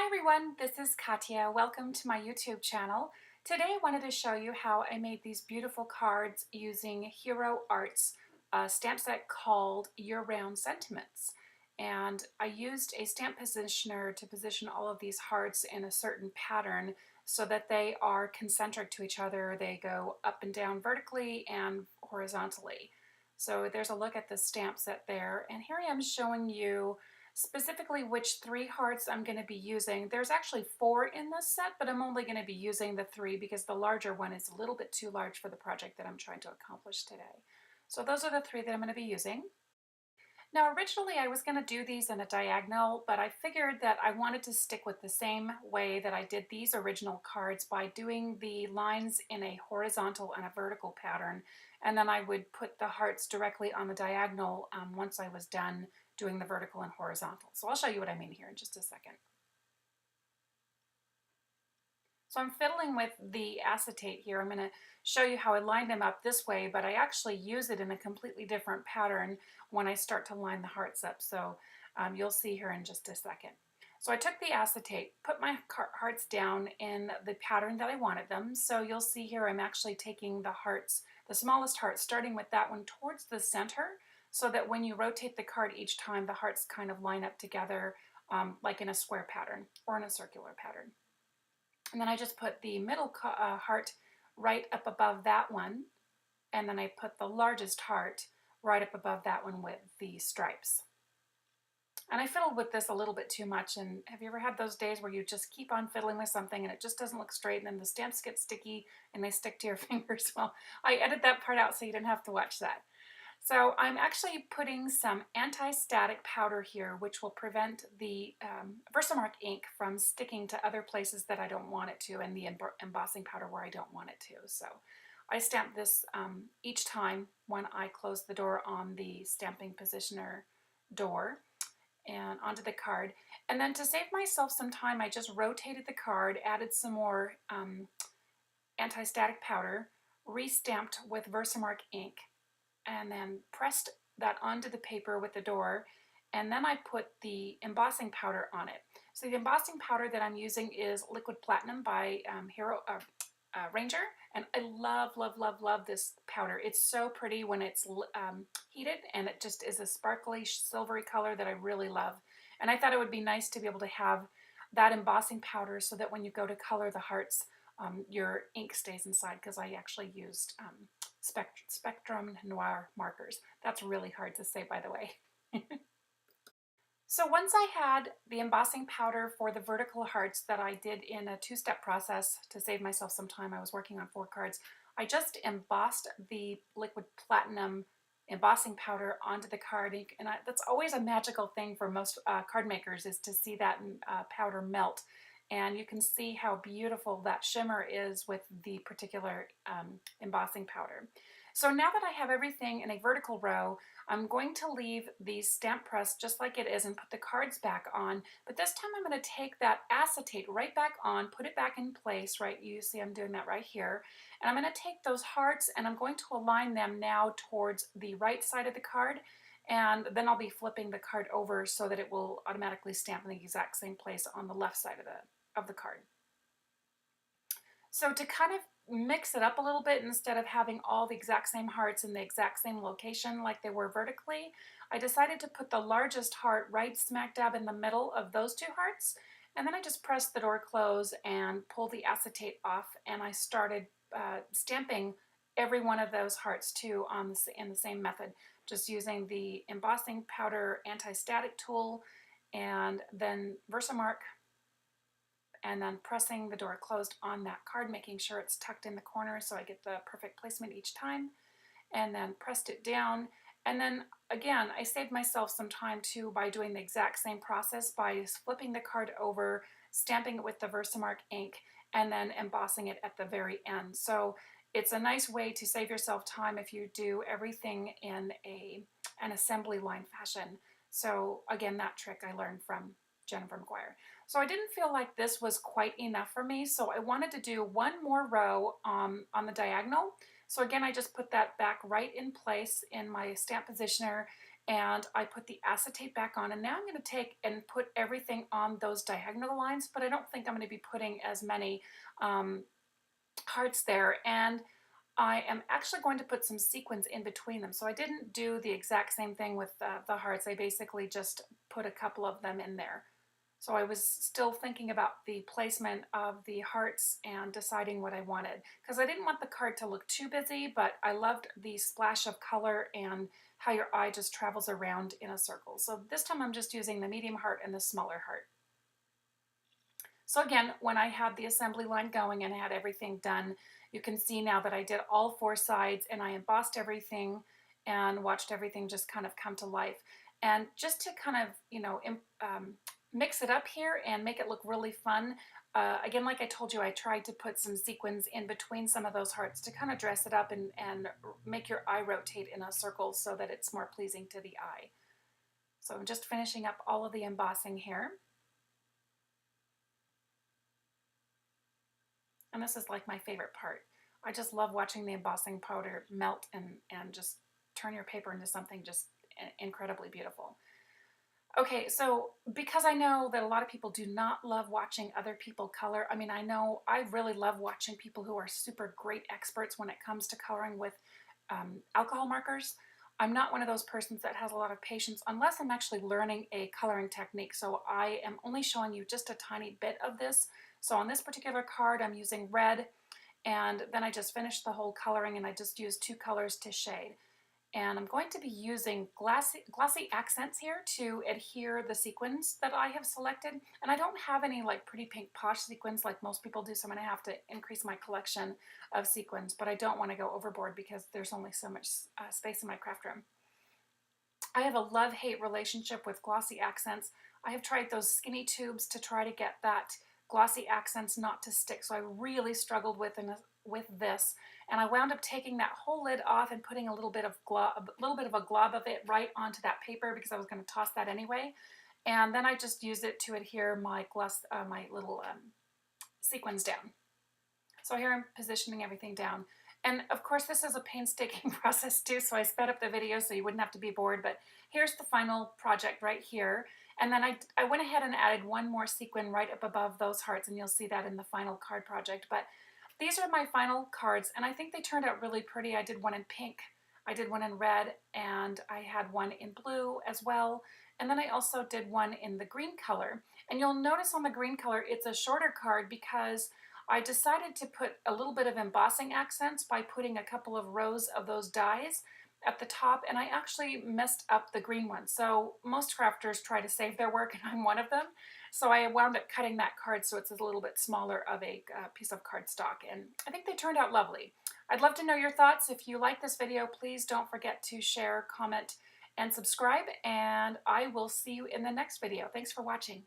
Hi everyone, this is Katya. Welcome to my YouTube channel. Today I wanted to show you how I made these beautiful cards using Hero Art's stamp set called Year-Round Sentiments. And I used a stamp positioner to position all of these hearts in a certain pattern so that they are concentric to each other. They go up and down vertically and horizontally. So there's a look at the stamp set there. And here I am showing you specifically which three hearts I'm going to be using. There's actually four in this set, but I'm only going to be using the three because the larger one is a little bit too large for the project that I'm trying to accomplish today. So those are the three that I'm going to be using. Now originally I was going to do these in a diagonal, but I figured that I wanted to stick with the same way that I did these original cards by doing the lines in a horizontal and a vertical pattern, and then I would put the hearts directly on the diagonal once I was done doing the vertical and horizontal. So I'll show you what I mean here in just a second. So I'm fiddling with the acetate here. I'm going to show you how I lined them up this way, but I actually use it in a completely different pattern when I start to line the hearts up. So you'll see here in just a second. So I took the acetate, put my hearts down in the pattern that I wanted them. So you'll see here I'm actually taking the hearts, the smallest heart, starting with that one towards the center, so that when you rotate the card each time, the hearts kind of line up together like in a square pattern or in a circular pattern. And then I just put the middle heart right up above that one, and then I put the largest heart right up above that one with the stripes. And I fiddled with this a little bit too much, and have you ever had those days where you just keep on fiddling with something and it just doesn't look straight, and then the stamps get sticky and they stick to your fingers? Well, I edited that part out so you didn't have to watch that. So I'm actually putting some anti-static powder here, which will prevent the Versamark ink from sticking to other places that I don't want it to, and the embossing powder where I don't want it to. So I stamp this each time when I close the door on the stamping positioner door and onto the card. And then to save myself some time, I just rotated the card, added some more anti-static powder, re-stamped with Versamark ink, and then pressed that onto the paper with the door, and then I put the embossing powder on it. So the embossing powder that I'm using is Liquid Platinum by Ranger, and I love, love, love, love this powder. It's so pretty when it's heated, and it just is a sparkly silvery color that I really love. And I thought it would be nice to be able to have that embossing powder so that when you go to color the hearts, your ink stays inside, because I actually used Spectrum Noir markers. That's really hard to say, by the way. So once I had the embossing powder for the vertical hearts that I did in a two-step process to save myself some time, I was working on 4 cards, I just embossed the Liquid Platinum embossing powder onto the card, and that's always a magical thing for most card makers, is to see that powder melt. And you can see how beautiful that shimmer is with the particular embossing powder. So now that I have everything in a vertical row, I'm going to leave the stamp press just like it is and put the cards back on. But this time I'm going to take that acetate right back on, put it back in place, right? You see I'm doing that right here. And I'm going to take those hearts and I'm going to align them now towards the right side of the card. And then I'll be flipping the card over so that it will automatically stamp in the exact same place on the left side of the card. So to kind of mix it up a little bit, instead of having all the exact same hearts in the exact same location like they were vertically, I decided to put the largest heart right smack dab in the middle of those 2 hearts. And then I just pressed the door close and pulled the acetate off, and I started stamping every one of those hearts too in the same method, just using the embossing powder anti-static tool and then Versamark, and then pressing the door closed on that card, making sure it's tucked in the corner so I get the perfect placement each time, and then pressed it down. And then again, I saved myself some time too by doing the exact same process by flipping the card over, stamping it with the Versamark ink, and then embossing it at the very end. So it's a nice way to save yourself time if you do everything in an assembly line fashion. So again, that trick I learned from Jennifer McGuire. So I didn't feel like this was quite enough for me, so I wanted to do one more row on the diagonal. So again, I just put that back right in place in my stamp positioner, and I put the acetate back on, and now I'm going to take and put everything on those diagonal lines, but I don't think I'm going to be putting as many hearts there. And I am actually going to put some sequins in between them. So I didn't do the exact same thing with the hearts. I basically just put a couple of them in there. So I was still thinking about the placement of the hearts and deciding what I wanted, because I didn't want the card to look too busy, but I loved the splash of color and how your eye just travels around in a circle. So this time I'm just using the medium heart and the smaller heart. So again, when I had the assembly line going and I had everything done, you can see now that I did all 4 sides and I embossed everything and watched everything just kind of come to life. And just to kind of, you know, mix it up here and make it look really fun, again, like I told you, I tried to put some sequins in between some of those hearts to kind of dress it up and make your eye rotate in a circle so that it's more pleasing to the eye. So I'm just finishing up all of the embossing here. And this is like my favorite part. I just love watching the embossing powder melt and just turn your paper into something just incredibly beautiful. Okay, so because I know that a lot of people do not love watching other people color, I mean, I know I really love watching people who are super great experts when it comes to coloring with alcohol markers. I'm not one of those persons that has a lot of patience unless I'm actually learning a coloring technique. So I am only showing you just a tiny bit of this. So on this particular card, I'm using red, and then I just finished the whole coloring and I just used 2 colors to shade. And I'm going to be using glossy accents here to adhere the sequins that I have selected. And I don't have any like pretty pink posh sequins like most people do, so I'm going to have to increase my collection of sequins, but I don't want to go overboard because there's only so much space in my craft room. I have a love-hate relationship with glossy accents. I have tried those skinny tubes to try to get that glossy accents not to stick, so I really struggled with this, and I wound up taking that whole lid off and putting a little bit of a glob of it right onto that paper because I was going to toss that anyway, and then I just used it to adhere my little sequins down. So here I'm positioning everything down. And of course this is a painstaking process too, so I sped up the video so you wouldn't have to be bored, but here's the final project right here. And then I went ahead and added 1 more sequin right up above those hearts, and you'll see that in the final card project. But these are my final cards, and I think they turned out really pretty. I did 1 in pink, I did 1 in red, and I had 1 in blue as well. And then I also did 1 in the green color. And you'll notice on the green color, it's a shorter card because I decided to put a little bit of embossing accents by putting a couple of rows of those dies at the top, and I actually messed up the green one. So most crafters try to save their work, and I'm one of them. So I wound up cutting that card so it's a little bit smaller of a piece of cardstock, and I think they turned out lovely. I'd love to know your thoughts. If you like this video, please don't forget to share, comment, and subscribe, and I will see you in the next video. Thanks for watching.